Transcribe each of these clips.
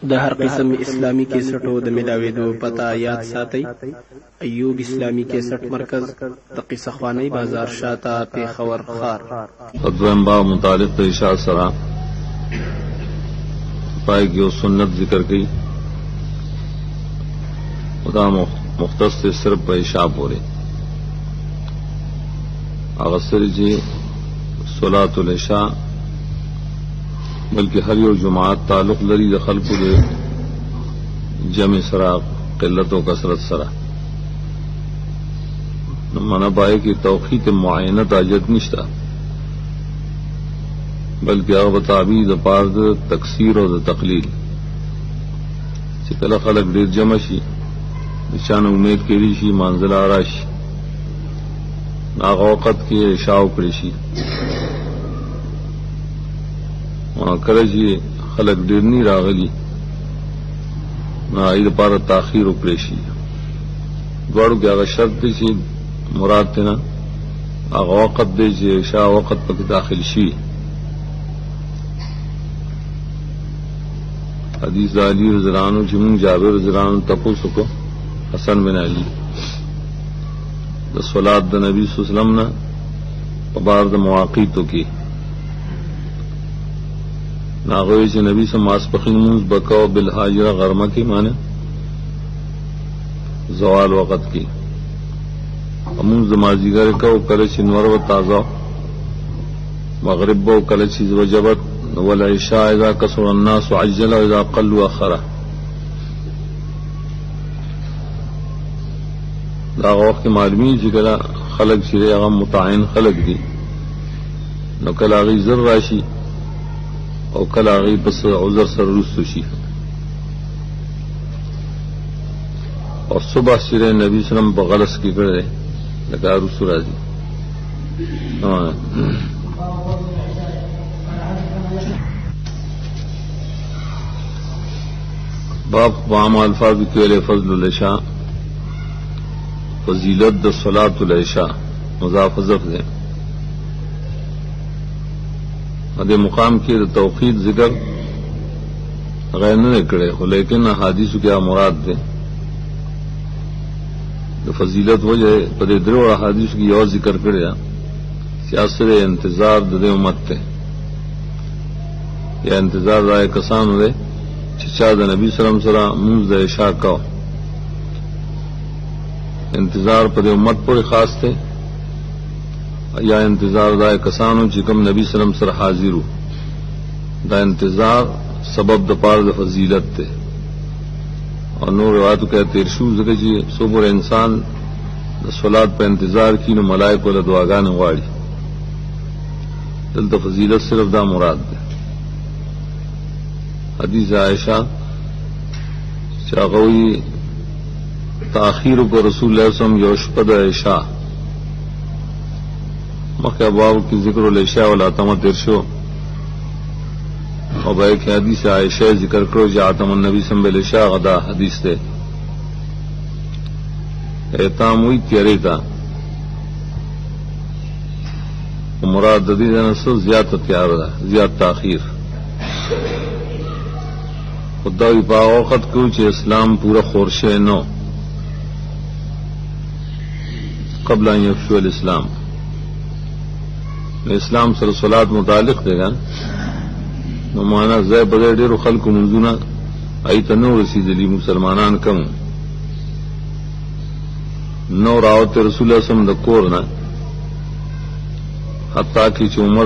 د هر قسم اسلامی کیسټو د ملاويدو پتا یاد ساتئ. ایوب اسلامی کیسټ مرکز د قصه خوانی بازار شاته پیښور خار. دویم باب متعلق د اشاعت سره پای کې سنت ذکر کړي. خدا مختص صرف په اشاعت پورې هغه سره چې صلات العشاء بلکہ ہر یو جماعت تعلق لري د خلقو د جمع سره قلت او کثرت سره معنا پای کی توقیت معینه حاجت نشته بلکہ هغه تعبیر د پاره د تکثیر او د تقلیل چې کله خلق ډیر جمع شي نشانه امید کړي شي منزل راشي هغه وخت کې عشاء وکړي شي کله چې خلق ډیر نه راغلي نو اې لپاره تاخير وکړي شي. دواړو کې هغه شرط دی چې مراد ته نه هغه وخت دی چې عشاء وخت پکې داخل شي. حدیث علی رضی اللہ عنہ چې مون جابر رضی اللہ عنہ تاسو کو حسن بن علی د صلات د نبی صلی الله علیه وسلم نه په بار د مواقیتو کې ناغوی چې نبی سم ماسپخین منز بکاو بالحاجره غرمه کې معنی زوال وقت کې منز مازیګر کو کله چې نور و تازه مغرب بو کله چې وجبت والعشاء اذا كسر الناس عجل واذا قلوا اخر. دا وخت معلومی چې کله خلق چې هغه متعین خلق دي نو کله غي زر راشي او کله غي بس عذر سره رسو شي. او صبح سره نبی سلام په غلس کې کړه لکه رسول راځي. باب عام الفاظ کې له فضل العشاء فضیلت د صلات العشاء مضاف ظرف ده. دې مقام کې د توقید ذکر غیر نه کړي خو لیکن احادیث کې مراد ده د فضیلت وجه په دې درو احادیث کې یو ذکر کړی سیاست انتظار د امت ته یا انتظار راي کسان وي چې چا د نبی سلام سره منځ د عشاء کو انتظار په دې امت پورې خاص ته یا انتظار دای کسانو چې کوم نبی سلام سره حاضرو دا انتظار سبب د پاره د فضیلت ته. او نور روایتو کې تیر شو ځکه چې صبر انسان د صلات په انتظار کې نو ملائکه له دعاګانې غواړي. دلته فضیلت صرف دا مراد ده. حدیث عائشہ چاغوی تاخیر کو رسول اللہ صلی اللہ علیہ وسلم یوشپد عشاء مکہ ابواب کی ذکر العشاء والعتمہ ترشو اور بھائی کی حدیث عائشہ ذکر کرو جاعتم النبی صلی اللہ علیہ وسلم غدا حدیث تے اعتام ہوئی تیرے تا مراد ددی نسل زیادہ تیار دا زیادہ تاخیر خدا وی پا وقت کو چې اسلام پورا خورشه نو قبل ان يفشو الاسلام اسلام سره صلات متعلق دی نو معنا زای په ډیرو خلکو منځونه ایت نو رسیدلی مسلمانان کم نو راوت رسول الله صلی الله علیه وسلم د کور نه حتی چې عمر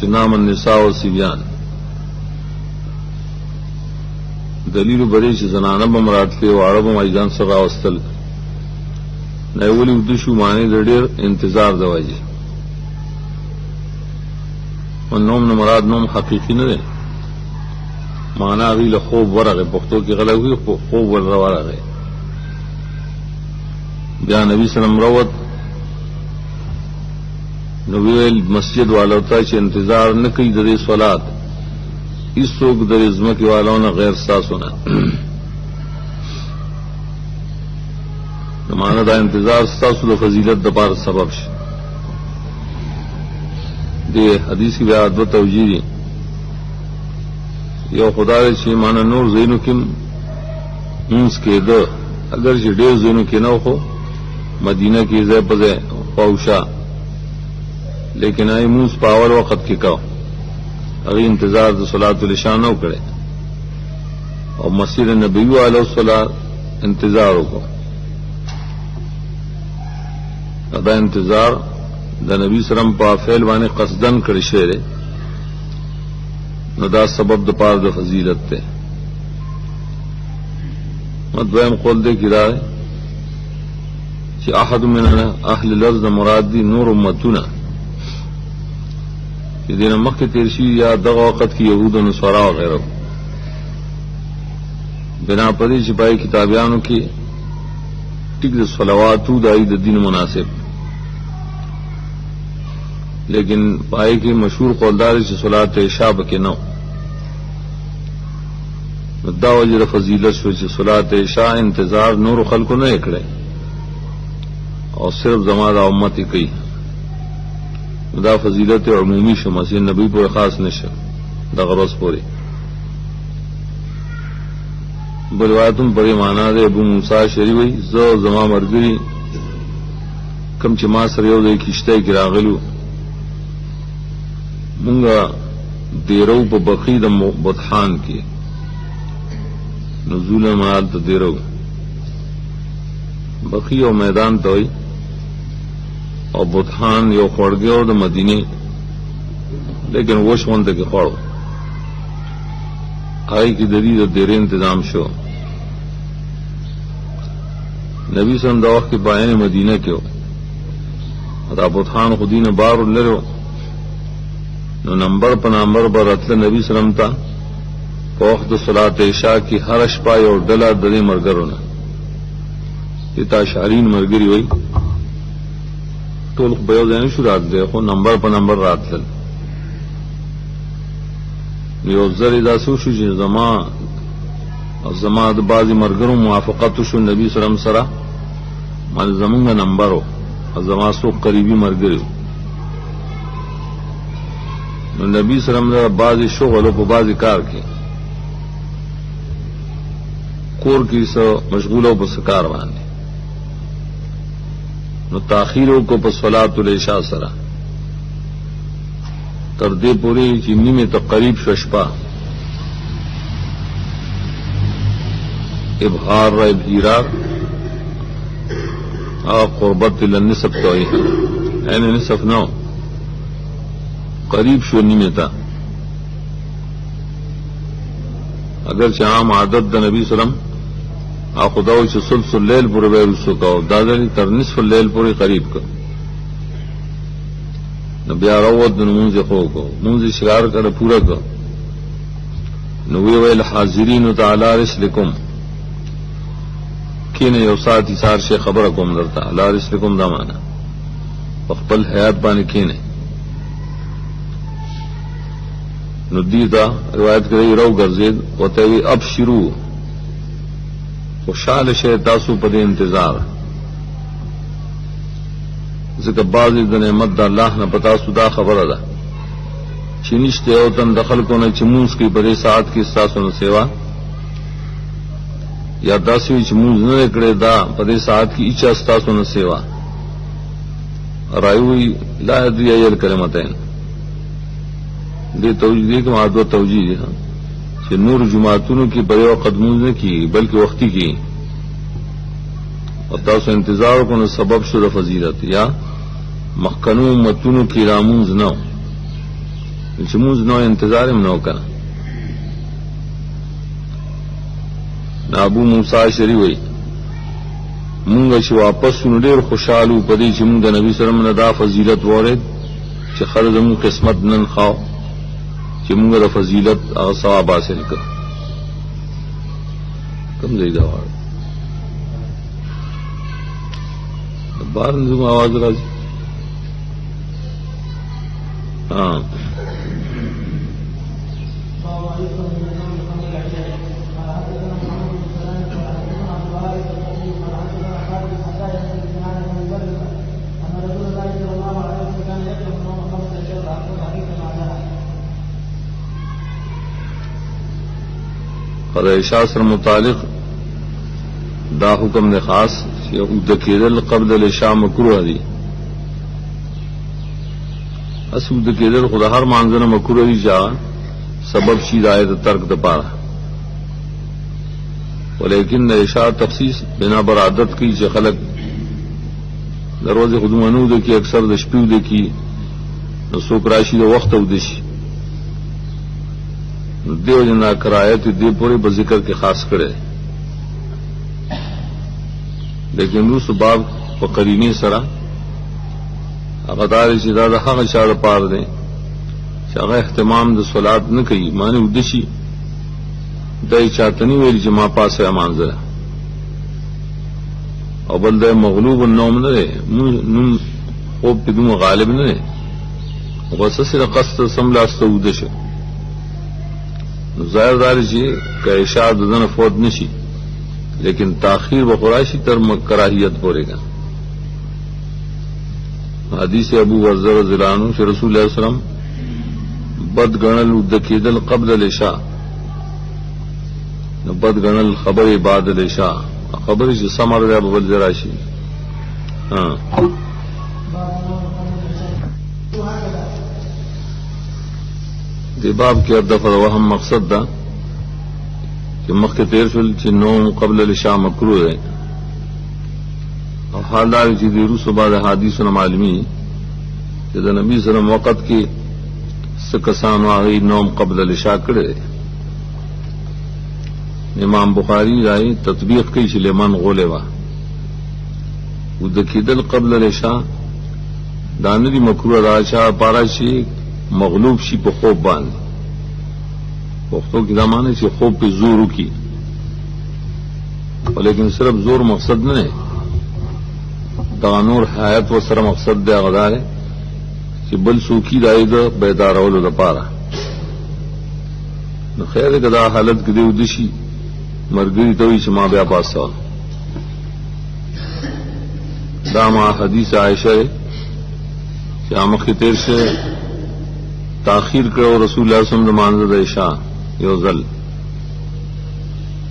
چې نام النساء او سیبیان دلیل بری چې زنانه بمرات کې او عربو میدان سره واستل نه ولي د شو معنی د ډیر انتظار د واجی او نوم نه مراد نوم حقیقی نه ده معنا وی له خوب ورغه پښتو کې غلوي خوب ورغه بیا نبی سلام روت نو ویل مسجد والو ته چې انتظار نه کوي د صلات اس څوک د ځمکې والو نه غیر ساسونه نو معنا دا انتظار تاسو د فضیلت د پاره سبب شي. دی حدیث کی بیان دو توجیہ یو خدای چې معنا نور زینو کې مونږ کې ده اگر چې ډېر زینو کې نه خو مدینه کې ځای په ځای پوښا لیکن آی مونږ په اول وخت کې کاو هغه انتظار د صلات العشاء نو کړي او مسجد نبوي علیه الصلاۃ انتظار وکړو. دا انتظار د نبی سلام په فعل باندې قصدن کړی شوی دی نو دا سبب د پاره د فضیلت ته. مدویم قول دې کړه چې احد من اهل الارض مراد دي نور امتونه چې دینه مخکې تیر شي یا دغه وخت کې يهود او نصارا وغيرها بنا پدې چې پای کتابیانو کې ټیک د صلواتو د دین مناسب لیکن پای کې مشهور قولدار چې صلات عشاء کې نو دا وجه فضیلت شو چې صلات عشاء انتظار نور خلکو نه کړي او صرف زماده امت کوي. دا فضیلت عمومی شو مسجد نبی پر خاص نشه دا غرض پوری. بلواتم بڑی مانا دے ابو موسیٰ شریف وی زو زما مرګری کم چې ما سره یو د کشته کې راغلو مونږه دیرو په بخی د بطحان کې نزول مال ته دیرو بخی او میدان ته وي او بطحان یو خړګیو د مدینه لیکن وښ وانته کې خړو آئی کی دری د ډېر انتظام شو. نبی صلی الله علیه وسلم کې باین مدینه کې دا بطحان خودینه بار لرو نو نمبر په نمبر براتله نبی صلی الله علیه وسلم ته په وخت صلات عشاء کې هر شپه یو ډله د مرګرونه چې شارین مرګري وای ټول په یو ځای شو راتله خو نمبر په نمبر راتله یو ځل دا شو چې زما د بعضی مرګرو موافقت شو نبی صلی الله علیه وسلم سره مال زمونږ نمبرو زما سو قریبي مرګرو نو نبی صلی الله علیه وسلم بعضی شغل او په بعضی کار کې کور کې سو مشغول او بس کار باندې نو تاخیرو کو په صلات العشاء سره تر دې پوری چې نیمه تقریب ششپا ابهار را ابهار او قربت للنسب توي یعنی نصف نو قریب شو نیمه تا اگر چې عام عادت د نبی سلام او خدای چې ثلث الليل پورې به رسو کو دا ځنی تر نصف الليل پورې قریب کو بیا راوت د نمونځ خو کو مونږ شکار کړه پورا کو نو وی ویل حاضرین تعالی رسلکم کینه یو ساعت ایثار شي خبره کوم درته تعالی رسلکم دا معنا خپل حیات باندې کینه نو دی دا روایت کوي رو ګرځید وته وی ابشرو خوشاله شه تاسو په انتظار ځکه بعضی د نعمت د الله نه پتا سودا خبره ده چې نشته او تن دخل کو نه چې مونږ کې بری ساعت کې تاسو نه سیوا یا داسې چې مونږ نه کړې دا په دې ساعت کې اچا تاسو نه سیوا رايوي لا ادري ايل کلمتين دې توجیه کې ماده توجیه چې نور جمعاتونو کې بری وخت مونږ نه کی بلکې وختي کی او تاسو انتظار کو نه سبب شو د فضیلت یا مخکنو امتونو کی رامونز نو چې مونږ نو انتظار هم نو کنه. ابو موسی شری وای مونږ چې واپس نو ډیر خوشاله پدې چې مونږ د نبی صلی الله علیه وسلم دا فضیلت وره چې خرج مون قسمت نن خاو چې مونږ د فضیلت او ثواب حاصل کړ کوم ځای دا وایي بار نظم آواز راځي ها عشاء سره متعلق دا حکم نه خاص چې د کېدل قبل العشاء مکروه دي. اسو د کېدل خو د هر مانځنه مکروه دي چې سبب شي د آیت ترک د پاره، ولیکن عشاء تخصیص بنا بر عادت کی چې خلق دروازه خودمنو د کی اکثر د شپې د کی نو څوک راشي د وخت او د شي دیو جنا کرایت دی پورې په ذکر کې خاص کړي، لیکن روس باب په قرینه سره هغه دار چې دا د هغه چا لپاره دی چې هغه اهتمام د صلات نه کوي، معنی ودشي دای چاتنی ویل چې ما پاسه امانځه او بل د مغلوب النوم نه دی، نوم خوب په دومره غالب نه دی، وسسره قصد سملاست ودشه ظاهر دار چې کایشا دنه فوت نشي، لیکن تاخیر وقراشی تر کراہیت پورے گا. حدیث ابو ذر رضی اللہ عنہ سے رسول اللہ علیہ وسلم بد گنل دکیدل قبل العشاء، بد گنل خبر بعد العشاء، خبر سے سمر رہا ببل راشی. ہاں باب کے دفعہ وہم مقصد دا کہ مخ کے تیر شل چې نوم قبل العشاء مکروه ہے، اور حالدار چې د روس بعد حدیثونه معلومی چې د نبی صلی الله علیه وسلم وخت کې څه کسانو هغه نوم قبل العشاء کړی. امام بخاری راي تطبیق کوي چې لمن غوله وا و د کېدل قبل العشاء دا نه دي مکروه راځه پارا شي مغلوب شي په خوب باندې، وختو کې دا معنی چې خوب په زور کی، ولیکن صرف زور مقصد نه دی، دا نور حیات و سره مقصد دی غدار چې بل سوکی دای د بیدارولو لپاره. نو خیر دا حالت کې دی ودشي مرګري ته چې ما بیا پاسه دا ما حدیث عائشہ چې امخ تیر سے تاخیر کړو رسول الله صلی الله علیه وسلم د مانځه د عشاء یو ځل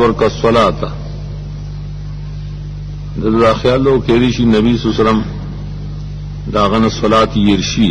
ورکا صلات دغه خیالو کېری شي نبی صلی الله علیه وسلم دا غنه صلات یرشي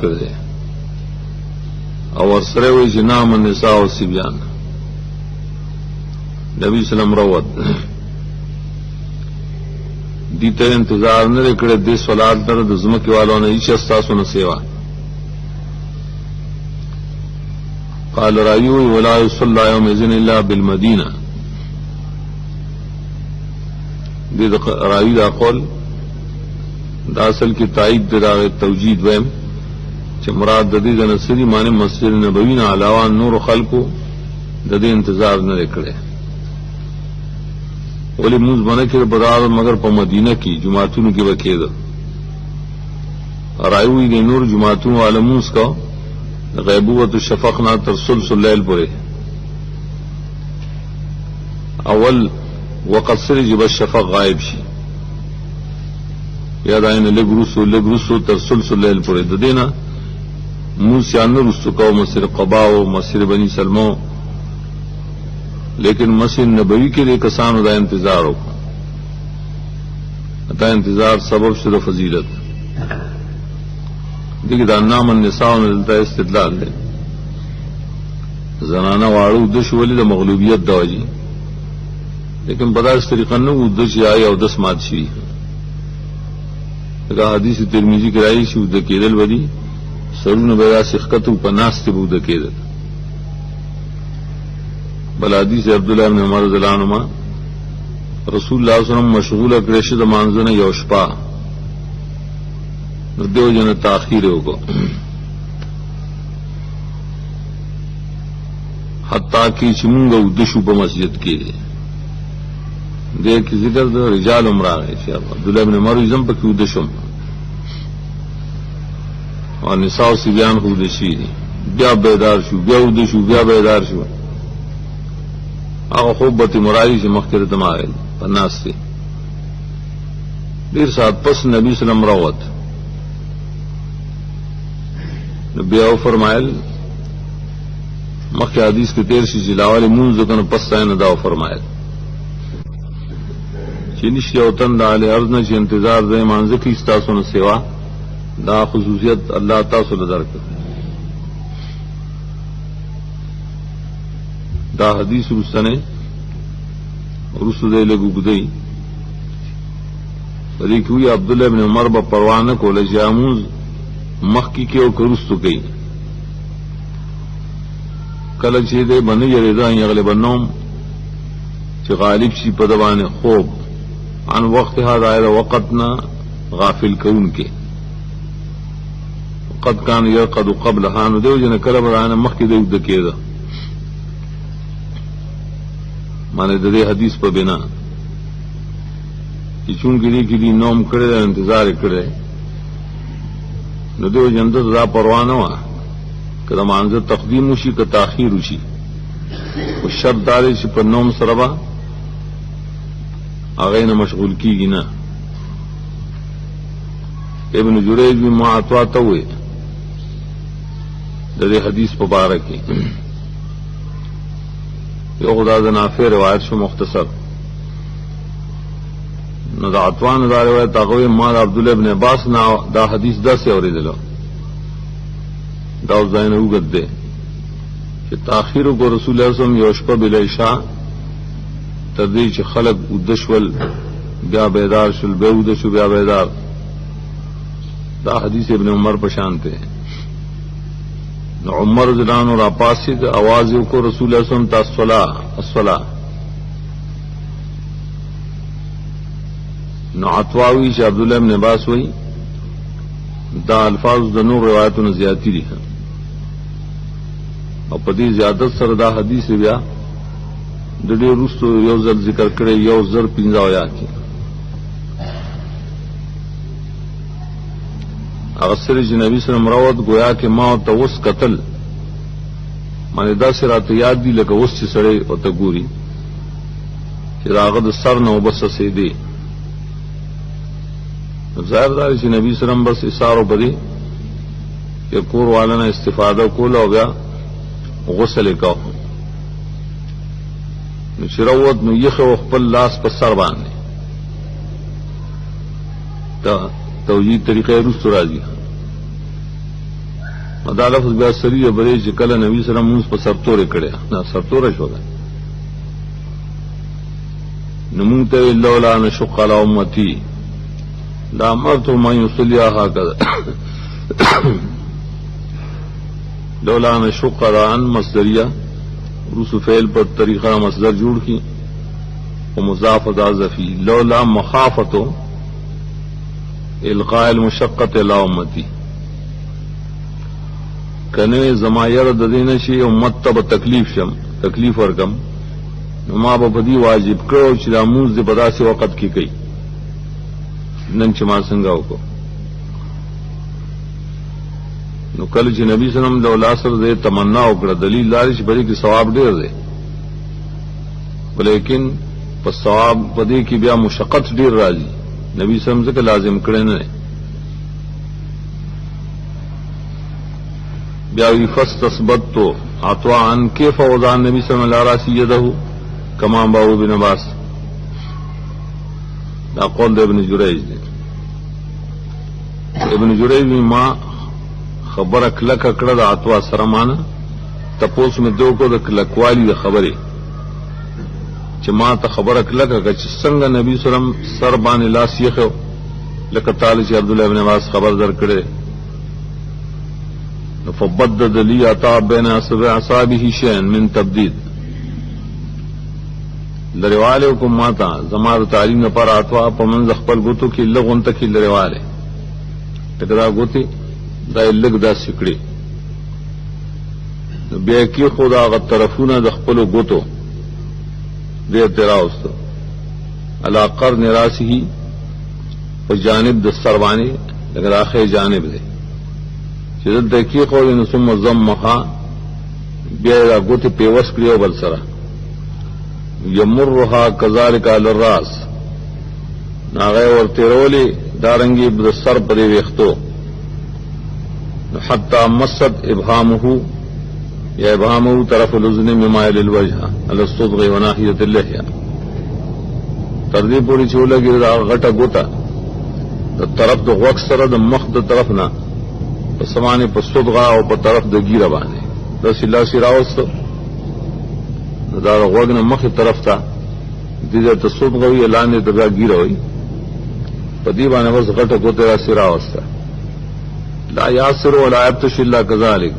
کړي او سره وی جنام النساء او سبيان نبی صلی الله علیه وسلم روت دیتے انتظار نه کړه د صلات در د زمکه والو نه هیڅ استاسو نه سیوا. قال رايو ولا يصلى يوم اذن الا بالمدينه، دې راوی دا قول دا اصل کی تایید دراغه توجید ویم چې مراد د دې د نصری معنی مسجد نبوی نه علاوه نور خلقو د دې انتظار نه کړي، ولی موز بنا کے بدار مگر په مدینہ کی جماعتونو کې وکیده رایوی د نور جماعتونو علموس کا غیبوت الشفق نا تر سلسل لیل پورے اول وقت سر جب الشفق غائب شي یا دائن لگروسو تر سلسل لیل پورے د دینا موز سیانو رستو کو مسیر قباو مسیر بنی سلمو، لیکن مسجد نبوی کے لیے کسانو دا انتظار ہو دا انتظار سبب شد فضیلت دیکھ دا نام النساء ملتا استدلال دے زنانہ واڑو دش ولی دا مغلوبیت دا وجی، لیکن بدا اس طریقہ نو دش آئی او دس مات شوی دا حدیث ترمیزی کرائی شو دا کیدل ودی سرون بیدا سخکتو پناستی بو دا کیدل. بل حدیث عبداللہ بن عمر رضی اللہ عنہما رسول اللہ صلی اللہ علیہ وسلم مشغول کرشد مانزن یوشپا دیو جن تاخیر ہوگا حتیٰ کی چمونگا ادشو پا مسجد کی دیر کی ذکر دا رجال عمرہ ہے عبداللہ بن عمر ازم پا کی ادشم اور نساء و سبیان خود ادشی بیا بیدار شو بیا ادشو بیا بیدار شو هغه خوبت مراری چې مخکره تمایل پناس سے دیر سات پس نبی صلی اللہ علیہ وسلم روت نبی او فرمایل مخی حدیث کے تیر شی جلاوالی منز کن پس سائن داو فرمائے چی نشی اوتن دا علی ارض چی انتظار دے مانزکی استاسون سوا دا خصوصیت اللہ تاسو لدر کر دا حدیث رسنے رسو دے لگو گدئی فریق ہوئی عبداللہ ابن عمر با پروانہ کو لجاموز مخی کے او کرستو گئی کل چی دے بنی یریدہ یغلب النوم چی غالب شی پدوان خوب عن وقتها دائر وقتنا غافل کون کے قد کان یرقد قبلها نو دیو جن کل برائنا مخی دیو دکی دا مانے دے حدیث پر بنا کہ چونکہ دی کی نوم کرے انتظار کرے نو دیو جندت دا پروانہ وا کہ مانزر تقدیم اسی کا تاخیر اسی وہ شرط دارے چی پر نوم سربا آغین مشغول کی گی نا ابن جریج بھی معاتواتا ہوئے دے حدیث پر بارکی یہ خدا دا نافع روایت شو مختصر نو دا عطوان دا روایت آغوی مال عبداللہ ابن عباس نا دا حدیث دا سے اوری دلو دا اس دائن اوگت دے کہ تاخیرو کو رسول اللہ صلی اللہ علیہ وسلم یوشپا بالعشاء تردی چی خلق ادشول بیا بیدار شل بے ادشو بیا بیدار دا حدیث ابن عمر پشانتے ہیں عمر زلان اور آپاسد آواز کو رسول اللہ صلی اللہ علیہ وسلم الصلاة نو عطواوی چی عبداللہ ابن عباس وی دا الفاظ دا نور روایتوں زیادتی ری ہے اور پدی زیادت سر دا حدیث بیا دڑی رستو یو زر ذکر کرے یو زر پنجاو یا کی اغسر جی نبی صلی اللہ علیہ وسلم روت گویا کہ ما تا وس قتل مانے دا سرات یاد دی لکا وس چی سڑے و تا گوری چی راغد سر نو بس سے دے ظاہر داری چی نبی صلی اللہ علیہ وسلم بس اثار و بدی کہ کور والا نے استفادہ کولا ہو گیا غسل کا ہو چی روت نو یخ و خپل لاس پر سر باندے توجیہ طریقہ رست راضی دا لفظ بیا سری بڑے چکل نبی صلی اللہ علیہ وسلم پر سرتورے کڑے نا سرتورے شو گئے نمونت لولا نشق علی امتی لا امرت من یصلی هكذا لولا نشق علی مصدریہ رسو فعل پر طریقہ مصدر جوڑ کی ومضاف ضافی لولا مخافتو القاء المشقت الى امتی کنے زمایر ددین شی امت تب تکلیف شم تکلیف ورکم نما بدی واجب کرو چلا موز بدا سے وقت کی گئی نن چما سنگاو کو نو کل چی نبی صلی اللہ علیہ وسلم لولا سر دے تمنا اکڑا دلیل دارش بری کی ثواب دیر دے لیکن پس ثواب بدی کی بیا مشقت دیر راضی نبی صلی اللہ علیہ وسلم سے لازم کرے نے بیاوی فاستثبت تو عطوا عن کیف وضع نبی صلی اللہ علیہ وسلم یدہ کما باو بن عباس دا قول دے ابن جریج نے ابن جریج میں ماں خبر اکلک اکڑا دا عطوا سرمانا تپوس میں دو کو دا کلکوالی دا خبری چی ما تا خبر اکلک اکا چی سنگ نبی صلی اللہ علیہ وسلم سر بانی لاس یخو لکتالی چی عبداللہ ابن عباس خبر در کرے فبدد لی عطا بین اصابی شین من تبدید لریوالے کو ماتا زمار تعلیم پر عطوا پا منز اخبر گوتو کی لغن تکی لریوالے تکدا گوتی دا لگ دا سکڑی بیا کی خدا آغا طرفون دا خپلو گوتو دیر تراؤستو علا قرن راسی ہی پا جانب دا سروانی لیکن آخر جانب دے چیزت دیکھی قولی نسم زم مخا بیا دا گوتی پیوس کریو بل سرا یمرها کذالک علی الراس ناغی ور تیرولی دارنگی دا سر پدی ویختو حتی مست ابهامه یا ابهامه طرف الاذن ممائل الوجه على الصدغ وناحيه اللحيه تر دې پورې چې ولګي دا غټه ګوته د طرف د غوږ سره د مخ د طرف نه په سمانه په صدغه او په طرف د ګیره باندې د سلاسی راوست دا غوږ نه مخه طرف ته دې ته صدغه وی اعلان د ګیره وي په دې باندې وس غټه ګوته را سره واسطه لا یاسر ولا یبتش الا كذلك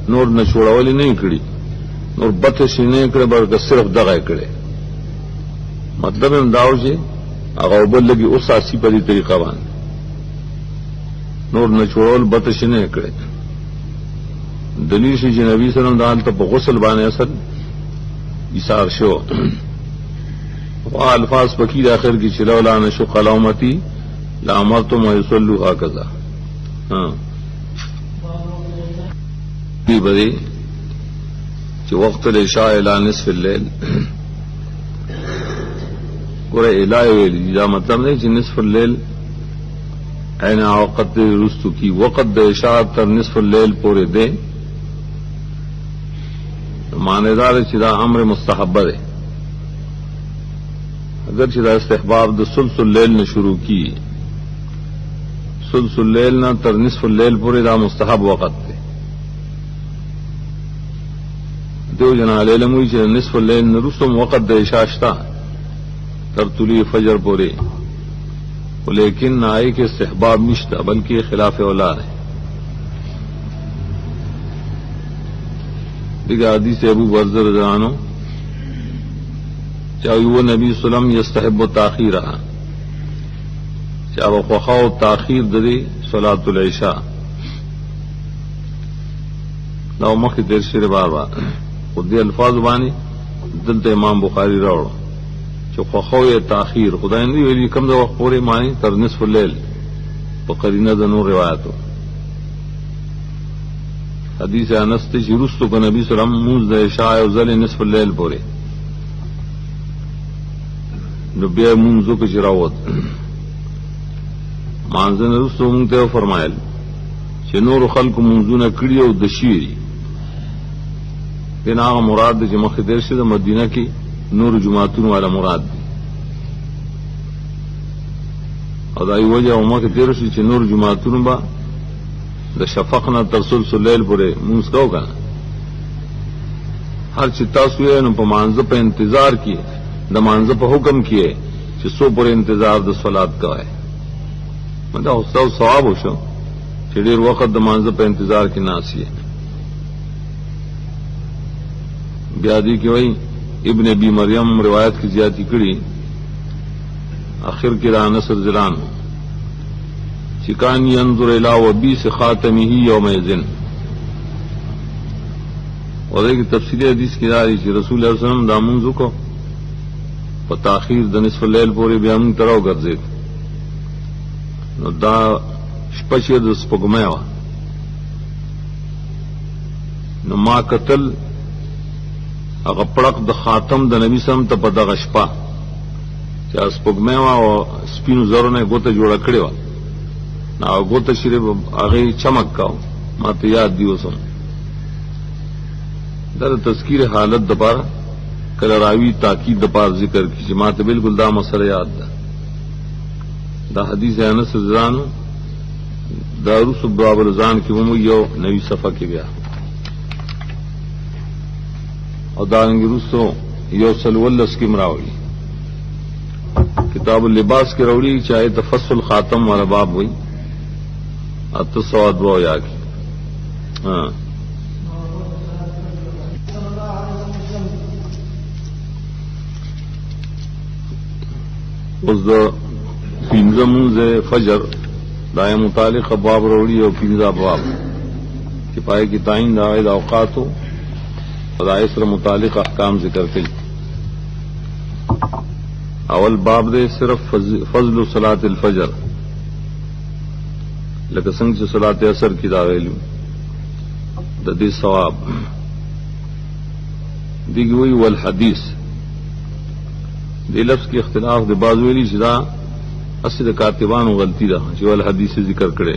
نور نه چھوڑول نه کړي نور بتش نه کړي بلکې صرف دغه کړي مطلب هم داو چې هغه بل لګي اوس اسی په دې طریقه باندې نور نه چھوڑول بتش نه کړي دلیل شي چې نبی صلی الله علیه وسلم په غسل باندې اصل ایثار شو او الفاظ پکې د اخر کې چلولا نشو قلامتی لامرتم ويصلوا هكذا بدی چې وقت العشاء الى نصف الليل ګوره الهي ویل دا مطلب نه چې نصف الليل عین وقت رستو کی وقت د عشاء تر نصف الليل پورې ده معنیدار چې دا امر مستحب ده اگر چې دا استحباب د ثلث الليل نه شروع کی ثلث الليل نه تر نصف الليل پورې دا مستحب وقت ده دیو جنا علم وی چې نصف الليل نرستم وقت د عشاء شتا تر طلوع فجر پورې ولیکن نای کې استحباب نشته بلکې خلاف اولا ہے دیگه حدیث ابو برزه رضی الله عنه چې یو نبی سلام یستحب تاخیر چې هغه خوخاو تاخیر د صلات العشاء نو مخکې د شری بابا خو دې الفاظ باندې دلته امام بخاری راوړو چې خوخوی تاخیر خدای نه ویلي کوم د وخت پورې معنی تر نصف الليل په قرینه د نور روایتو حدیث انس ته چې رستو کو نبی صلی الله علیه وسلم موږ د عشاء او ځل نصف الليل پورې نو بیا موږ کو چې راوت مانځنه رستو موږ ته فرمایل چې نور خلق منځونه کړی او د شیری دنا مراد د مخ درشه د مدینه کې نور جمعتون والا مراد دی او دای وجه او مخ درشه چې نور جمعتون با د شفقنا ترسل سلیل پورې مونږ کو کنه هر چې تاسو یې نو په مانزه په انتظار کې د مانزه په حکم کې چې سو پورې انتظار د صلات کوي مدا اوسو ثواب وشو چې ډیر وخت د مانزه په انتظار کې ناسي بیا دی کې وای ابن ابي مریم روایت کی زیاتی کړي اخر کې را نصر زلان چې کان ينظر الى وبيس خاتمه يومئذ اور ایک تفصیلی حدیث کی راځي چې رسول الله صلی الله علیه وسلم دا منځ کو په تاخير د نصف الليل پورې بیا موږ تراو ګرځید نو دا شپه چې د سپوږمۍ و نو ما قتل هغه پړق د خاتم د نبی سم ته په دغه شپه چې سپوږمۍ و او سپینو زرو نه ګوته جوړه کړې و نو ګوته شریف هغه چمک کاو ما ته یاد دی اوسم دا تذکیر حالت د پاره کله راوی تاکید د پاره ذکر کی چې ما ته بالکل دا مسله یاد ده دا حدیث انس رضان دا رسول باب الرزان کې ومو یو نوی صفحه کې بیا او دارنګ رسو یو سلولس کې مراوي کتاب اللباس کې راوړي چاہے تفصل خاتم والا باب وي اتصاد و یا کی ہاں اس دا پینزا منز فجر دائیں متعلق باب روڑی اور پینزا باب کفایہ کی تعین داعید اوقات ہو خدائسر متعلق احکام ذکر کئی اول باب دے صرف فضل صلاة الفجر لکه څنګه چې صلات اثر کی دا ویلو د دې ثواب دیږي وی ول حدیث د لفظ کې اختلاف د بعض ویلي چې دا اصل کاتبانو غلطی ده چې ول حدیث ذکر کړي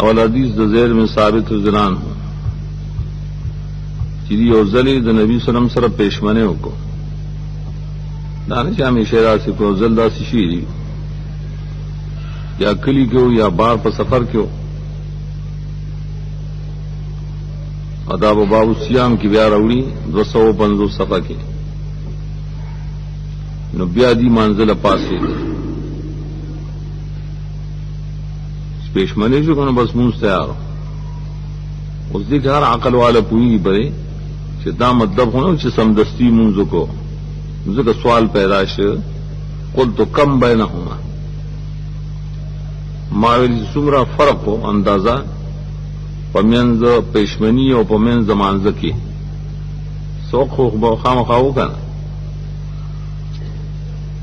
اول حدیث د زید بن ثابت رضی چې یو ځلې د نبی صلی الله علیه وسلم سره پېشمنه وکړو. دا نه چې همیشه راسي کو ځل داسې شي یا کلی کې یا بار په سفر کې آداب و باب الصيام کی بیا راوړي 250 صفحه کې نو بیا دی منزل پاسې پېشمنه شو کنه بس مونږ تیار اوس دې هر عقل والا پوي بره چې دا مطلب هونه چې سمدستی مونږ کو ځکه سوال پیدا شو قلت کم بینهما ما ویل څومره فرق او اندازه پمنځ پېشمنی او پمنځ مانځ کې څوک خو خامخاو کنه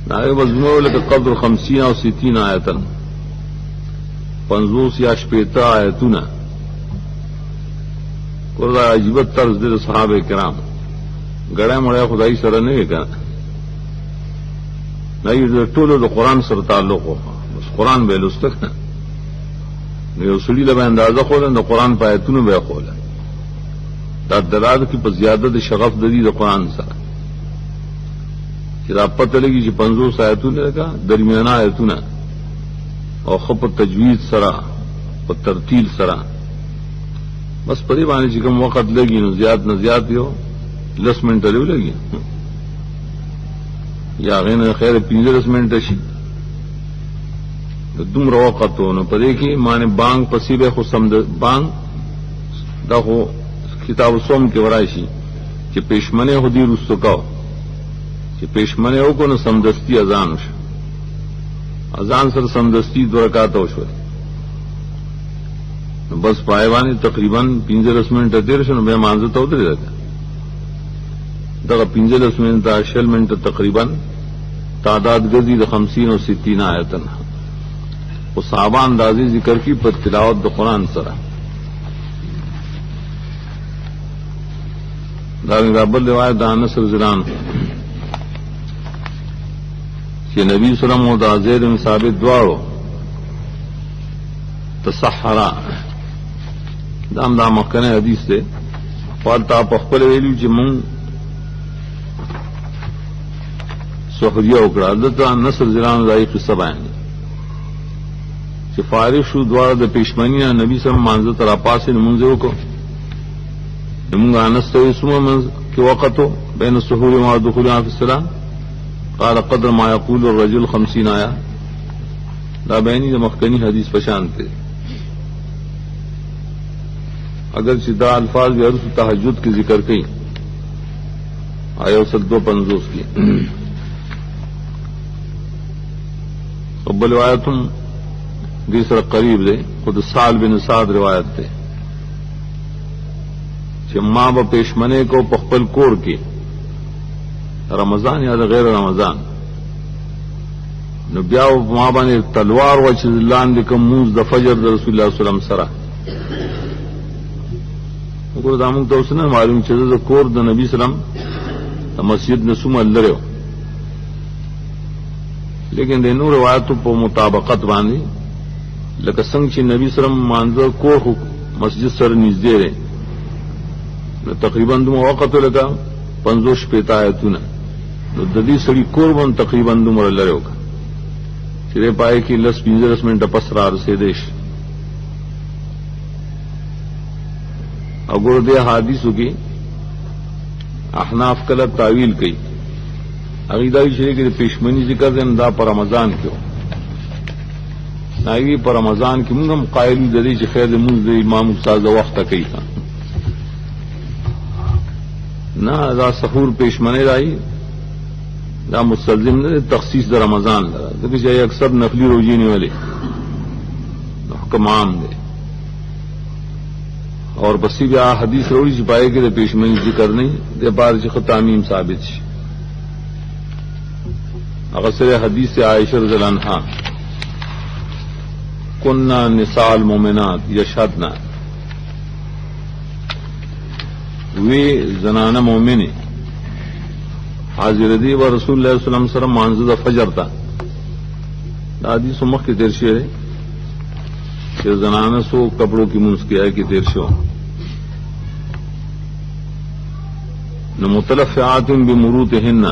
دا یو وزنو لکه قدر 50 او 60 آیتن 50 یا 60 آیتونه وردا عجیب طرز د صحابه کرام غړې مړې خدای سره نه وکړه نه یو ټولو د قران سره تعلق و بس قران به لوستک نه یو سړي له اندازه خو د قران په آیتونو به خوله دا دراد کې په زیادت د شغف د دې د قران سره چې را پته لګي چې 50 آیتونه لګا درمیانه آیتونه او خپ تجوید سره په ترتیل سره بس په دې باندې چې کوم وخت لګي نو زیات نه زیات یو 10 منټه لګي یا غینه خیر 15 منټه شي د دومره وختو نو په دې کې معنی بانګ پسې به خو سم د بانګ دا خو کتاب سوم کې ورای شي چې پېشمنه هدي رستو کا چې پېشمنه او کو نو سمدستی اذان وشو اذان سره سمدستی 2 رکعات وشو بس پایوانی تقریبا 15 منټه تیر شنو به مانځه ته ودرې دا 15 منټه 10 منټه تقریبا تعداد غزي د 50 او 60 آیتن او صحابه اندازې ذکر کی په تلاوت د قران سره دا بل روایت د انس رضی الله عنه چې نبی صلی الله علیه وسلم او زید بن ثابت دواړو تسحرا دا مخکنه حدیث ده فالتا په خپل ویلو چې مونږ سحریه وکړه دته نصر زلان راي قصه بیان چې فارغ شو دواړه د پېشمنی نبی صلی الله علیه وسلم تر پاسه مونږ وکړو موږ انسته اسمه من کې وقته بین السحور و دخول فی الصلاه قال قدر ما يقول الرجل 50 آیا دا بیانی د مخکنی حدیث پشان ته اگر چې دا الفاظ به ارث تهجد کې ذکر کړي آیا 250 کې قبل روایتم دې سره قریب ده خود سال بن سعد روایت ده چې ما به پېشمنه کو په خپل کور کې رمضان یا غیر رمضان نو بیا ما باندې تلوار و چې لاندې کوم موز د فجر د رسول الله صلی الله علیه وسلم سره وګوره دا موږ ته اوس نه معلوم چې د کور د نبی سلام د مسجد نسوم لرو لیکن د نور روایتو په مطابقت باندې لکه څنګه چې نبی سلام مانځه کور مسجد سره نږدې دی نو تقریبا دومره وخت لګا 50 پېتا آیتونه نو د دې سړي قربان تقریبا دومره لري وکړه چې پای کې 15 منټه پس را رسیدې شي وګوره د حدیثو کې احناف کله تعویل کوي هغه دا چې د پېشمنی ذکر دین دا پر رمضان کې ناوی پر رمضان کې موږ هم قائل دي چې خیر موږ د امام استاد وخت کوي نه دا سحور پېشمنه راي دا مستلزم نه تخصیص د رمضان لره ځکه چې اکثر نفلی روزي نیولې حکم عام دی اور بس بیا حدیث وروړي چې پای کې د پېشمنی ذکر نه دی بار چې ختامیم ثابت شي هغه سره حدیث عائشہ رضی الله عنها كنا نساء المؤمنات يشهدنا وی زنانه مومنه حاضر دی و رسول الله صلی الله علیه وسلم مانزه د فجر تا دا حدیث مخ کې درشه چې زنانه سو کپڑوں کی منځ کې آئے کې تیر شو نو متلفعات بمروتهن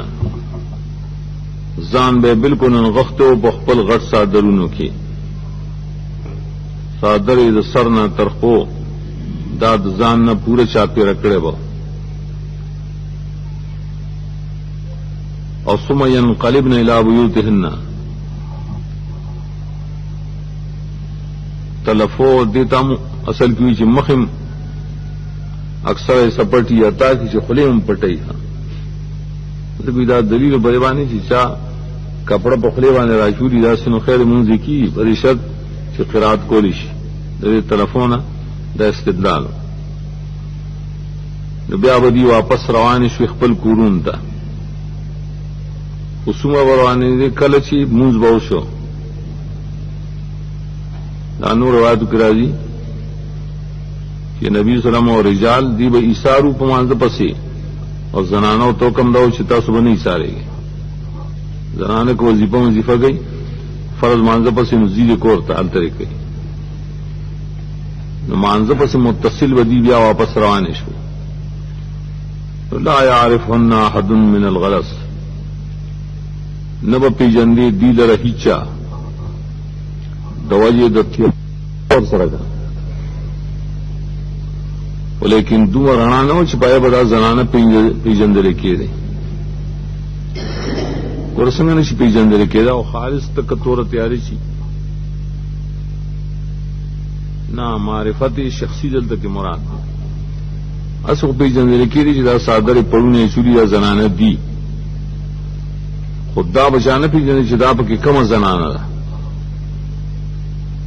ځان به بالکل نغښتو په خپل غټ صادرونو کې صادر د سر نه تر خو دا د ځان نه پوره چاپی رکړې وو او ثم ينقلبن الى بيوتهن تلفو دیتام اصل کی چې مخم اکثر سپټي اتا چې خلیم پټي ها دا دلیل بیان چې چا کپڑا په خلی باندې راچوري دا سينو خیر مونږ کی پرشد چې قرات کولی شي د تلفون د استدلال نو بیا ودی واپس روان شو خپل کورون ته وسومه روانې کله چې مونږ به وشو دا نور روایت راځي چې نبی صلی الله علیه وسلم او رجال دی به ایثارو په مانځ پسې او زنانو تو کم دا چې تاسو باندې ایثارېږي زنانه کو وظیفه گئی فرض مانځ پسې مزید کور ته التر کوي نو مانځ پسې متصل ودی بیا واپس روان شو لا يعرفن احد من الغلس نب پی جندی دی لره هیچا دواجه د تیر سره ده ولیکن دوه رڼا نه چې پای به دا زنانه پیجندل کېده ورسنګ نشي پیجندل کېده او خالص تک تور تیاری شي نا معرفت شخصی دلته کې مراد ده اسو پیجندل کېده چې دا صادره پړونه چوری یا زنانه دي خدا بچانه پیجندل چې دا په کومه زنانه ده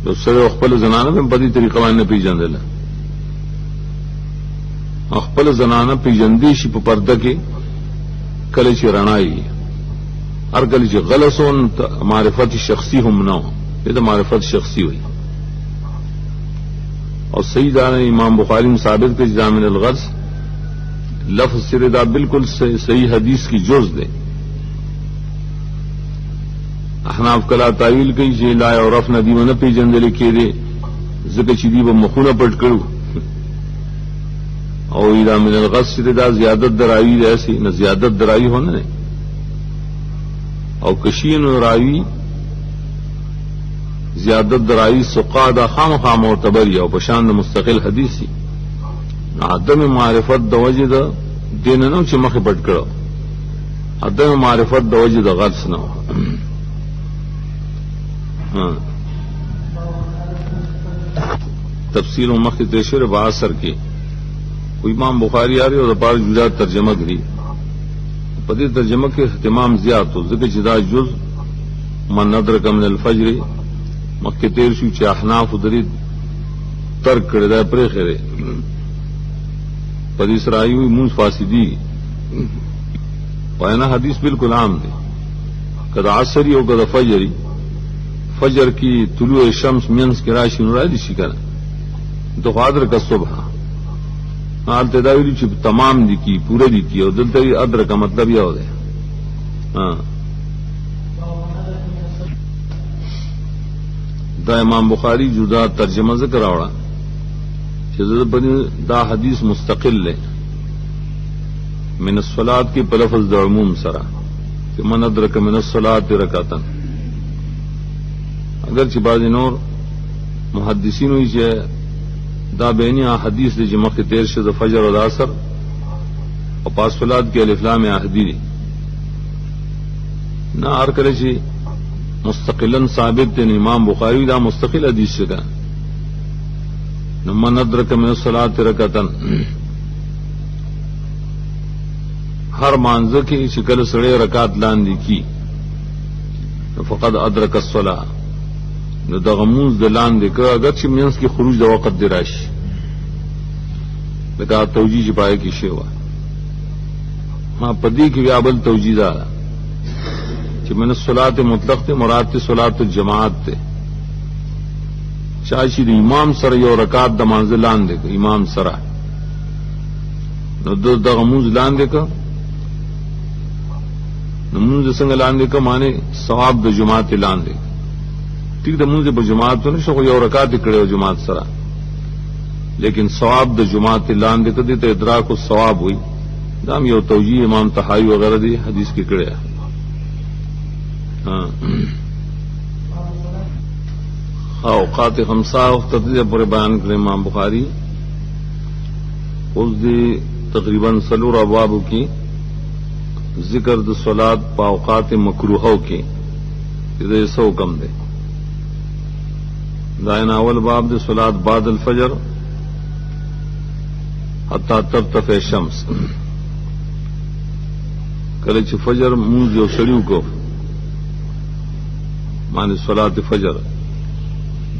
نو سره خپل زنانه په بدی طریقه باندې پیجندل خپل زنانه پیجندې شي په پرده کې کله چې رڼایي هر کله چې غلسون معرفت شخصي هم نه دا معرفت شخصي وي او سیدانه امام بخاری ثابت کړي ضامن الغرض لفظ سره دا بالکل صحیح حدیث کی جز ده احناف کلا تعویل کوي چې لا يعرف ندی ونه پیجندل کېده ځکه چې دی به مخونه پټ کړو او اذا من الغص دا زیادت دراوی ایسی نہ زیادت دراوی ہونا نہیں او کشین راوی زیادت دراوی سقاد خام خام معتبر او پشان مستقل حدیثی عدم معرفت د وجد دین نو چې مخه پټ کړو عدم معرفت د وجد غلط نو تفصیل مخ تشریح باثر کې امام بخاری آ رہی اور پار جدا ترجمہ کری پدی ترجمہ کے اہتمام زیاد ہو ذکر جدا جز من ندرک من الفجر مکہ تیر شو چ احناف دری ترک کړه دا پرې خره پدی سرایو منز فاسدی وینا حدیث بالکل عام دی کدا عصری او کدا فجری فجر کی طلوع شمس منس کی راشی نورادی شي کنه تو قادر کا صبح حال تداویلی چې تمام دي کی پورے دي کی او دلته ادر کا مطلب یو ده دا امام بخاری جدا ترجمه ذکر راوړه چې دا حدیث مستقل ہے من الصلاة کی پلفظ د عموم سره کہ من ادرک من الصلاة رکعتن اگر چې بعض نور محدثین وی چې دا بینی حدیث دی جمع کے تیر شد فجر و داثر اور پاس فلاد کے الف لام احدی دی نہ ہر کرے چی مستقلا ثابت تین امام بخاری دا مستقل حدیث سے کا من ادرک من الصلاۃ رکعتن ہر مانزه کی شکل سڑے رکعت لاندې کی فقد ادرک الصلاۃ نو د غموز د لاندې که اگر چې مینس کې خروج د وخت دی راشي لکه توجیه پای کې شی و ما پدې کې بیا بل توجیه ده چې من الصلاۃ مطلق ته مراد ته صلات الجماعت ته شاشي د امام سره یو رکعت د منزل لاندې امام سره نو د غموز لاندې که نو موږ څنګه لاندې که معنی ثواب د جماعت لاندې ٹھیک د مونږ په جماعت نه شو یو رکعت کړو جماعت سره لیکن ثواب د جماعت لاندې کدي ته ادراک او ثواب وي دا یو توجیه امام طحاوی وغیرہ دی حدیث کې کړی اوقات خمسہ تفصیل پر بیان کړی امام بخاری اوس دی تقریبا سلور ابواب کی ذکر د صلات په اوقات مکروهو کې دې سو کم دی دا اول باب د صلات بعد الفجر حتی ترتفع الشمس کله چې فجر مونږ یو شړیو کو معنی صلات فجر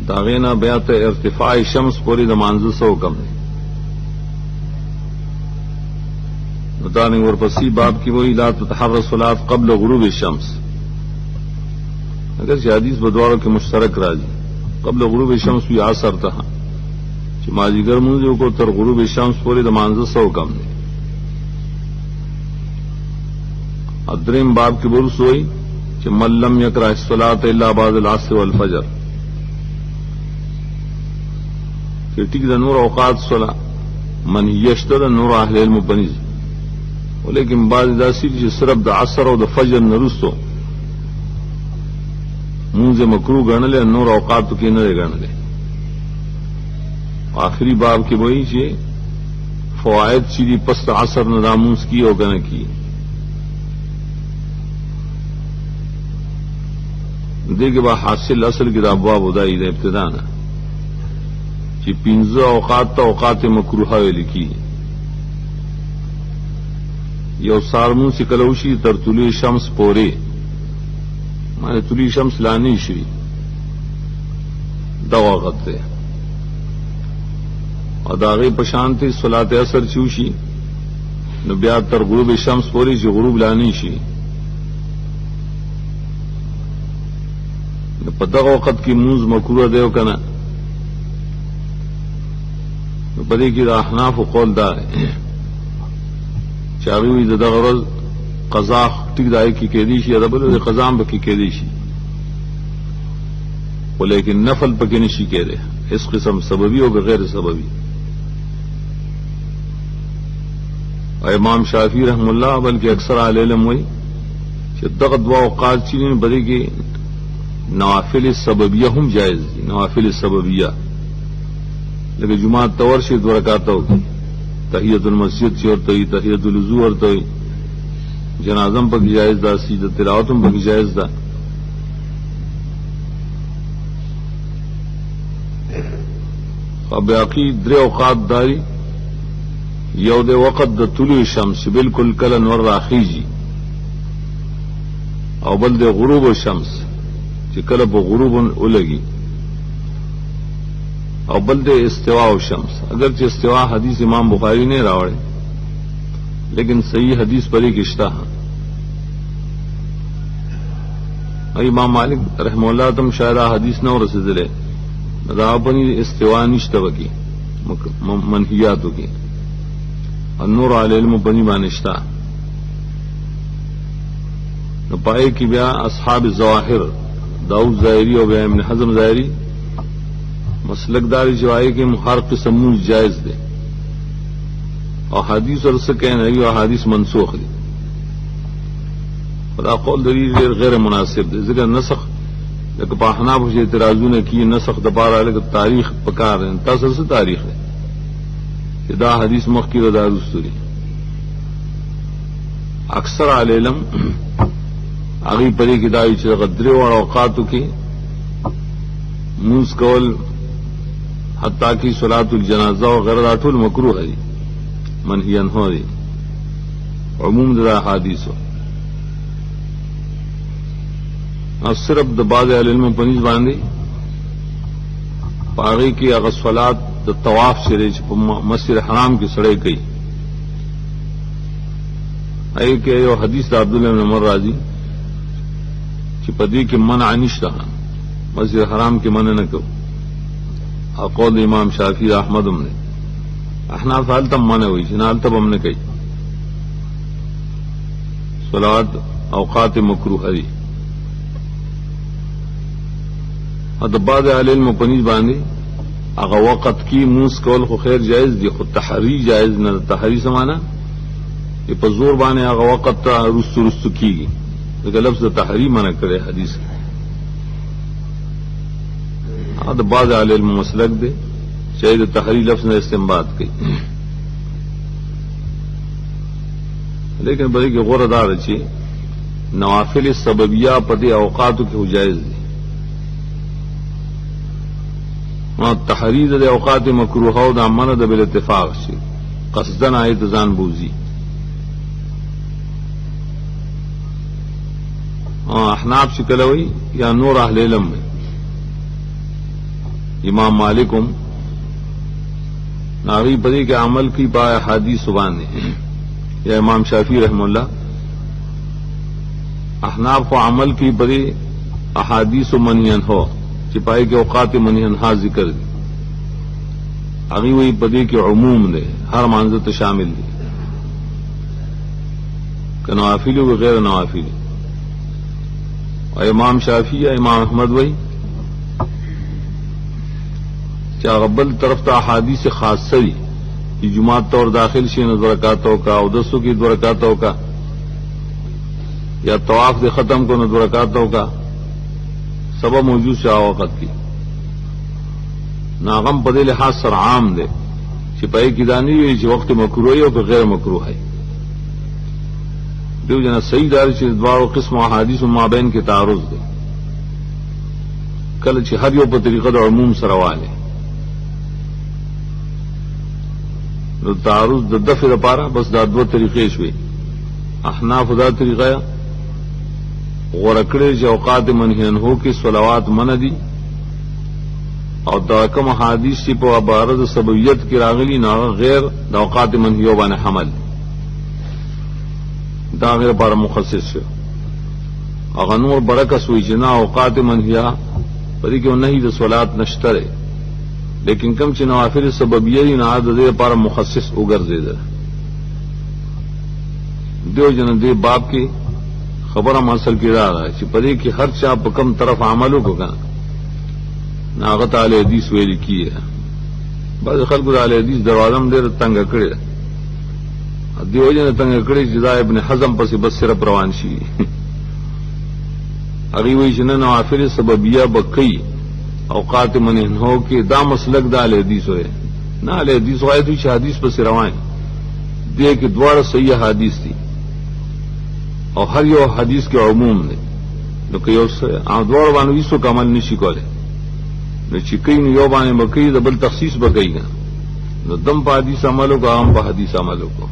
دا غینا بیا ته ارتفاع شمس پوری د مانزه سو کم دی دانګ ورپسې باب کې وایي لا تتحرى الصلاه قبل غروب الشمس اگر چې حدیث بدوارو کې مشترک راځي قبل غروب الشمس وی عصر ته چې مازیګر مونږ کو تر غروب الشمس پورې د مانزه سو کم دی ادریم باب کې ورس وایي چې من لم يقرأ الصلاه الا بعد العصر والفجر چې ټیک د نور اوقات صلا من یشتد نور اهل علم بنز ولیکن بعض داسې چې صرف د عصر او د فجر نرستو مونږه مکروه ګڼل نور اوقات کې نه ګڼل آخری باب کې وایي چې فواید چې پس عصر نظامونس کی او غنه کی دغه با حاصل اصل کې د ابواب ودای د ابتدا نه چې 15 اوقات ته اوقات مکروهه ویل کی یو سارمون چې کلوشي تر طلوع شمس پورې معنی طلوع شمس لانی شي دا وخت ده او داغه پشانتی صلات اثر چوشي نو بیا تر غروب شمس پورې چې غروب لانی شي په دغه وخت کې موز مکروه دی او کنه په دې کې د احناف قول دا چاوی د دغه ورځ قضا ټیک دای کی کېدی شي دا بل د قضا هم کې کېدی شي ولیکن نفل پکې نشي کېده اس قسم سببي او غیر سببي امام شافعی رحم الله بلکې اکثر اهل علم وایي چې دغه دوا اوقات چې نه بری کې نوافل سببیه هم جائز دي نوافل سببیه لکه جمعه تور شي 2 رکعات وکړي تحیت المسجد چې ورته تحیت الوضو ورته جنازم په جائز ده سجده تلاوت هم په جائز ده او باقي 3 اوقات داري یو د وخت د طلوع شمس بالکل کله نور راخیږي او بل د غروب الشمس چې کله په غروب ولګي او بل د استواء الشمس اگر چې استواء حدیث امام بخاری نے راوړی لیکن صحیح حدیث پرې کې شته امام مالک رحم الله تم شاید حدیث نو رسیدله دا په استواء نشته وکي منهیاتو کې النور علی علم بنی بانشتا نو پای کې بیا اصحاب الظواهر داؤد ظاهری او بیا ابن حزم ظاهری مسلک داری جوائے کے ہر قسم جائز دے اور حدیث اور سے کہنا ہے اور حدیث منسوخ دی خدا قول دلیل غیر مناسب دے ذکر نسخ لیکن احناف سے اعتراضوں نے کی نسخ دبارہ لیکن تاریخ پکار ہے تاثر سے تاریخ ہے کہ دا حدیث مخکی و دا رستوری اکثر اہل علم آگی پری کی دائی چھ غدرے اور اوقاتو کی موز کول حتیٰ کی صلاۃ الجنازہ وغیرہ ٹول مکروہ ہے منہی عنہ دی عموم دا حدیث اور صرف د بعض اہل علم پنځ باندې پاغي کې هغه صلات د طواف شری په مسجد حرام کې سړی کوي اې کې یو حدیث د عبد الله بن عمر راځي چې په دې کې منع نشته مسجد حرام کې منع نه کو اقول امام شافعی احمد نے احناف حالتم منع ہوئی جنال تب ہم نے کہی صلوات اوقات مکروہ دی او د بعض اهل علم په نسبت باندې هغه وخت کې موس کول خو خیر جایز دي، خو تحری جایز نه. تحری سمانا په زور باندې هغه وخت ته رستو کیږي، دغه لفظ د تحری منع کړي حدیث. دا بعض اهل علم مسلک دی چې د تحری لفظ نه استنباط کوي، لیکن بلکې کې غوړه دار چې نوافل سببیه په دې اوقاتو کې جایز دي. او تحرید د اوقات مکروهه او د امنه د بل اتفاق شي قصدن ایت ځان بوزي. احناف شکلوي یا نور اهل علم امام مالکم ناغي پدې کې عمل کی پای حدیث باندې یا امام شافعی رحم الله احناف کو عمل کی پدې احادیث منهین ہو چې پای کې اوقات منهین ها ذکر دي. هغه وی پدې کې عموم دی، هر مانزه ته شامل دي، کنوافل او غیر نوافل. او امام شافعی امام احمد وی چې غبل طرف ته احادیث خاصه دي چې جمعه طور داخل شي نظر رکعاتوں کا او دسو کی دو رکعاتوں کا یا طواف دے ختم کو نظر رکعاتوں کا سبب موجود شاہ وقت کی ناغم پدے لحاظ سر عام دے چھپائی کی دانی ہوئی چې وقت مکروه او که غیر مکروه ہے. دیو جنا صحیح دار چې دوارو قسم احادیث مابین کې تعارض دے کله چې هر یو په طریقه د عموم سره واله نو تعارض د دفع لپاره بس دا دوه طریقې شوي. احناف دا طریقه غوړه کړې چې اوقات منهین هو کې صلوات منع دي او دا کوم حدیث چې په عبارت سببیت کې راغلي نه غیر د اوقات منهیو باندې حمل دا غیر پر مخصص شو. هغه نور برکت وی چې نه اوقات منهیا پدې کې نه د صلات نشته، لیکن کم چې نوافل سببیه نه عادت دې پر مخصص وګرځیدل. دیو جن دې باب کې خبره مسل کې راغله چې پدې کې هر چا په کم طرف عملو کو کنه ناغت علی حدیث ویل کیه. بعض خلکو د علی حدیث دروازم ډېر تنگ کړي، دیو جن تنگ کړي چې دا ابن حزم پسې بس صرف روان شي. هغه وی چې نه نوافل سببیه بقي اوقات منهن هو کې دا مسلک د علی حدیث وي نه علی حدیث وایي چې حدیث پسې روان دي کې دواړه صحیح حدیث دي او هر یو حدیث کې عموم دی. نو که یو څه دوړ باندې ویسو کمل نشي کوله نو چې کین یو باندې بکې د بل تخصیص بکې نو دم په حدیث عملو کو عام په حدیث عملو کو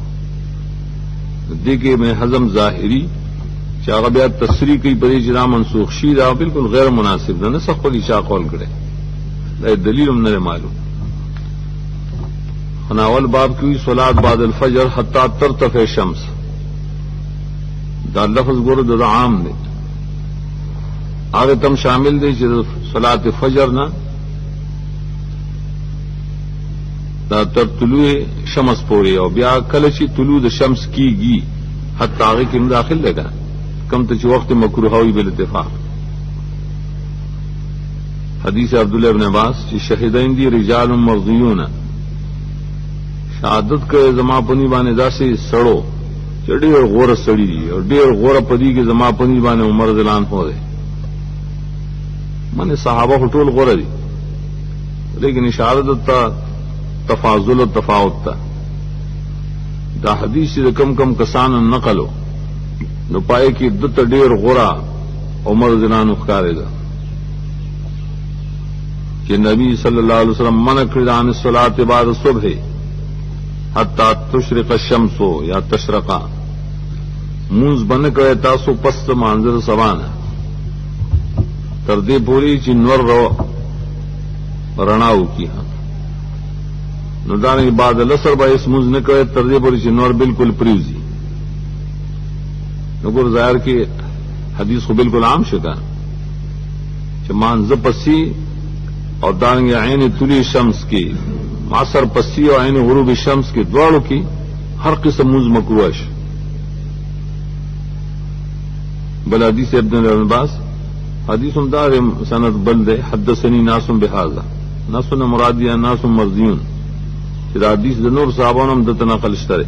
دې کې ابن حزم ظاهری چې هغه بیا تصریح کوي په دې چې دا منسوخ شي دا بالکل غیر مناسب ده، نه څه خپل شا قول کړي دا دلیل هم نه معلوم. خناول باب کی صلات بعد الفجر حتی ترتفع الشمس دا لفظ ګورو د عام دی، هغه تم شامل دی چې صلات فجر نه دا تر طلوع شمس پورې او بیا کله چې طلوع د شمس کیږي حتی هغه کې داخل لګا کم ته چې وخت مکروه وي بل اتفاق. حدیث عبداللہ ابن عباس چې شهیدین دي رجال مرضیون شهادت کوي زما پنی باندې داسې سړو چې ډېر غوره سړي دي او ډېر غوره پدی کې زما پنی باندې عمر ځلان هو دي معنی صحابه ټول غوره دي، لیکن اشاره ته تفاضل او تفاوت ته دا حدیث چې کم کم کسان نقلو نو پای کې دته ډېر غوره عمر ځلان ښکارې ده چې نبی صلی الله علیه وسلم منع کړی عن الصلاه بعد الصبح حتی تشرق الشمس یا تشرقا منز بن کرے تاسو پست منظر سوانا تر دې پوری چې نور رڼاو کی نو دانه بعد الاسر به اس منز نه کرے تر دې پوری چې نور بالکل پریوزی. نو ګور ظاهر کې حدیث خو بالکل عام شګه چې مانځ پسی او دانګ عین طلوع شمس کی معصر پسی او عین غروب شمس کے دواړو کې هر قسم موز مکروه شي. بل حدیث ابن عباس حدیث دار سند بل دے حدثنی ناس بهذا ناس مرادیہ ناس مرضیون چې حدیث د نور صحابانو هم د نقل شته.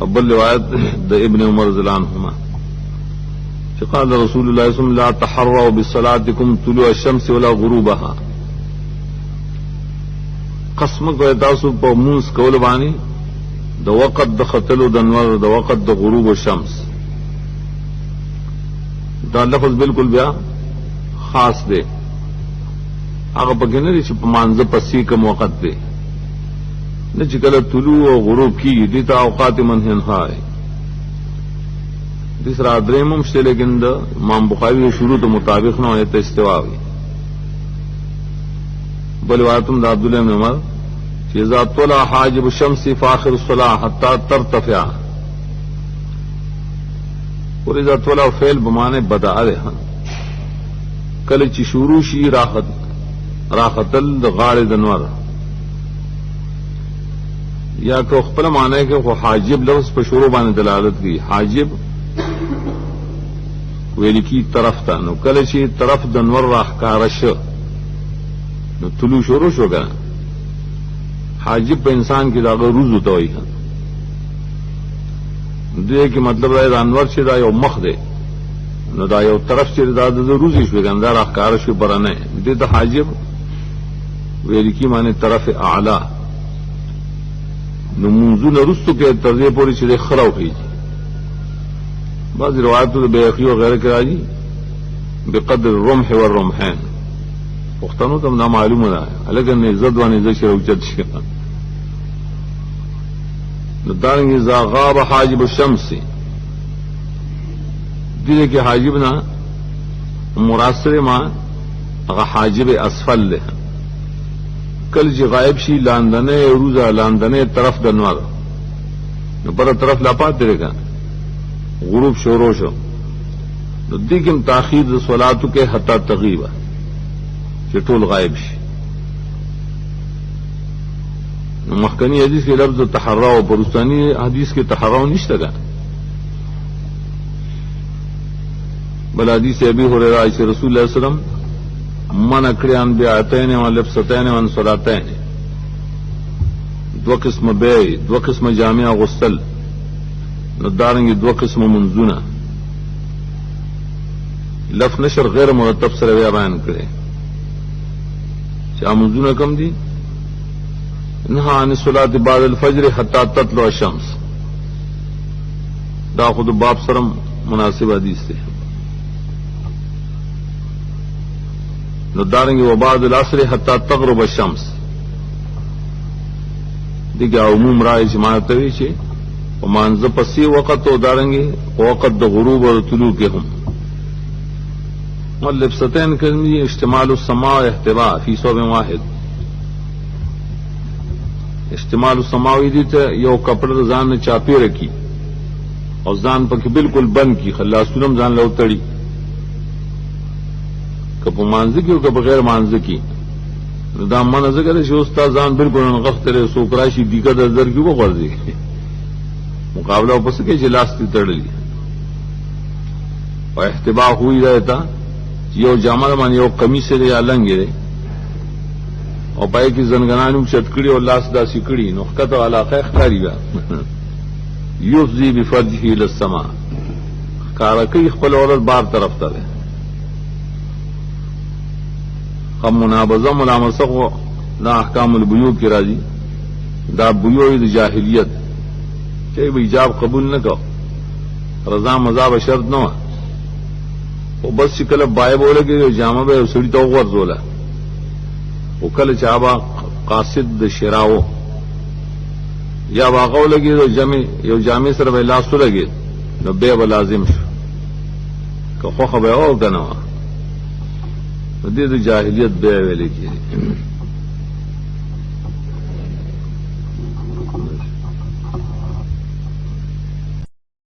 ابل روایت د ابن عمر رضی الله عنهما چې قال رسول الله صلی الله علیه وسلم لا تحروا بصلاتکم طلوع الشمس ولا غروبها. قسم کوي تاسو په مونږ کول باندې د وخت د خطلو د انوار د وخت د غروب الشمس. دا لفظ بالکل بیا خاص دی، هغه پکې نه دي چې په مانځه پسې کوم وخت دی، نه چې کله طلوع او غروب کیږي دي ته اوقات منهنها ہے. دې سره درېم هم شته، لیکن د امام بخاري د شروط مطابق نه ایت استوا وي. بل روایتم د عبد الله بن عمر چې اذا طلع حاجب الشمس فاخر الصلاه حتى ترتفع. اور اذا طلع فعل بمعنی بدأ ده، کله چې شروع شي راختل د غار د نور، یا که خپل معنی کې خو حاجب لفظ په شروع باندې دلالت کوي. حاجب ویل کی طرف ته، نو کله چې طرف د نور راښکاره شو نو طلوع شروع شو کنه. حاجب په انسان کې دا روز ته وایي. دې کې مطلب دا انور چې دا یو مخ دی، نو دا یو طرف چې دا د روزي شو کنه، دا راښکاره شو برانه، دې ته حاجب ویل کی معنی طرف اعلی. نو منځونه رستو کې تر دې پورې چې خړاو کیږي. بعض روایتو د بیهقي او غیره کې راځي بقدر الرمح والرمحين. پښتنو ته نه معلومه ده، الګا نه عزت باندې ځکه اوچت شي. نو دارنګه اذا غاب حاجب الشمس، دې کې حاجب نه مراسل ما هغه حاجب اسفل له، کل چې غائب شي لاندنه روزه لاندنه طرف د نور، نو پر طرف لا پات درګه غروب شروع شو. نو دې کوم تاخير د صلاتو کې حتا تغیبه چې ټول غائب شي. نو مخکنی حدیث کې لفظ تحرا او پرستانی حدیث کې تحرا نشته ده. بل حدیث ابي هريره چې رسول الله صلی الله علیه وسلم من اکڑیان بیعتین و لبستین و انصلاتین، دو قسم بے، دو قسم جامع غسل، ندارنگی دو قسم منزونہ. لف نشر غیر مرتب سره بیا بیان کرے چا منزونہ کم دی. انہا عن الصلاة بعد الفجر حتی تطلع الشمس، دا خود باب سرم مناسب حدیث تے. نو دارنگی وبعد العصر حتی تغرب الشمس، دیگه عموم رائے جماعت ہوئی چھے ومانز پسی وقت و دارنگی وقت دا غروب اور طلوع کے ہم. واللبستین کلمی اشتمال السماع احتباء فی صوب واحد. اشتمال السماوی دیتا یو کپڑا زان نے چاپی رکھی اور زان پاکی بالکل بند کی، خلاسونم زان لو تڑی، کپ مانزه کی او کپ غیر مانزه کی. دا منځه کې چې استاد ځان بالکل نغختره سوکراشي دیګه د در کې وغورځي مقابله پس کې چې لاس تی تړلی او احتباء ہوئی رہتا یو جامه باندې یو قمیص لري یا لنګ لري او پای کې زنګنانو چتکړي او لاس داسې کړي نو خطه علاقه ښکاری بیا یفزی بفرجه الى السماء، کار کوي خپل اورل بار طرف ته. خم منابضه ملامسه دا احکام البیوع کی راضی، دا بیوع د جاہلیت چې به ایجاب قبول نه کو، رضا مذهب شرط نه او بس چې کله بای بولګي جامه به سړی ته ورزوله او کله چې ابا قاصد د شراو یا واغو لګي د جمع یو جامع سره به لاس لګي نو به لازم شو که خو به او کنه دې د جاهلیت به ویل کېږي.